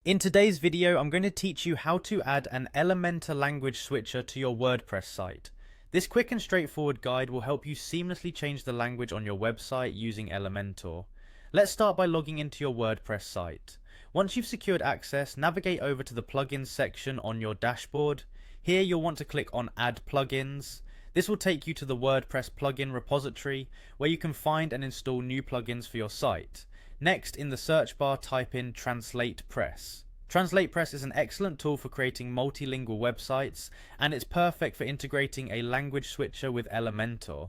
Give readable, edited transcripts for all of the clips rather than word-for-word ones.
In today's video, I'm going to teach you how to add an Elementor language switcher to your WordPress site. This quick and straightforward guide will help you seamlessly change the language on your website using Elementor. Let's start by logging into your WordPress site. Once you've secured access, navigate over to the plugins section on your dashboard. Here you'll want to click on Add Plugins. This will take you to the WordPress plugin repository where you can find and install new plugins for your site. Next, in the search bar, type in Translate Press. Translate Press is an excellent tool for creating multilingual websites, and it's perfect for integrating a language switcher with Elementor.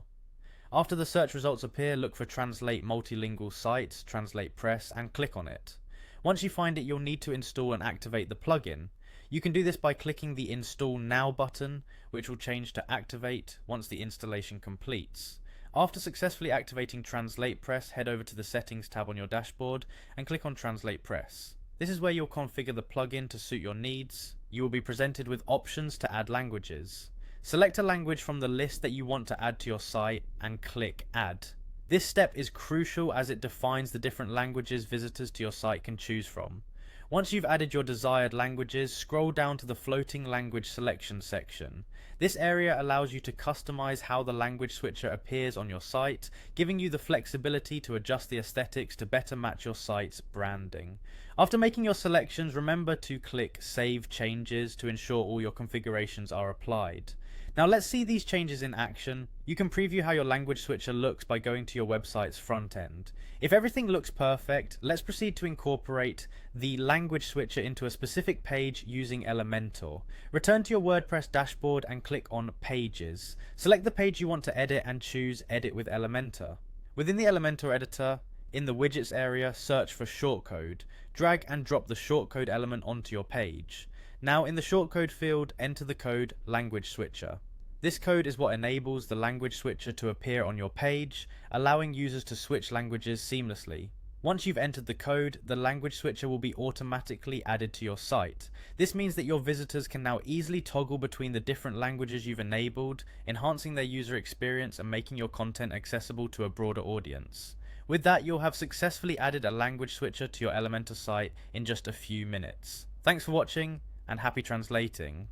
After the search results appear, look for Translate Multilingual Sites, Translate Press, and click on it. Once you find it, you'll need to install and activate the plugin. You can do this by clicking the Install Now button, which will change to Activate once the installation completes. After successfully activating Translate Press, head over to the Settings tab on your dashboard and click on Translate Press. This is where you'll configure the plugin to suit your needs. You will be presented with options to add languages. Select a language from the list that you want to add to your site and click Add. This step is crucial as it defines the different languages visitors to your site can choose from. Once you've added your desired languages, scroll down to the floating language selection section. This area allows you to customize how the language switcher appears on your site, giving you the flexibility to adjust the aesthetics to better match your site's branding. After making your selections, remember to click Save Changes to ensure all your configurations are applied. Now let's see these changes in action. You can preview how your language switcher looks by going to your website's front end. If everything looks perfect, let's proceed to incorporate the language switcher into a specific page using Elementor. Return to your WordPress dashboard and click on Pages. Select the page you want to edit and choose Edit with Elementor. Within the Elementor editor, in the widgets area, search for shortcode. Drag and drop the shortcode element onto your page. Now in the shortcode field, enter the code language switcher. This code is what enables the language switcher to appear on your page, allowing users to switch languages seamlessly. Once you've entered the code, the language switcher will be automatically added to your site. This means that your visitors can now easily toggle between the different languages you've enabled, enhancing their user experience and making your content accessible to a broader audience. With that, you'll have successfully added a language switcher to your Elementor site in just a few minutes. Thanks for watching, and happy translating.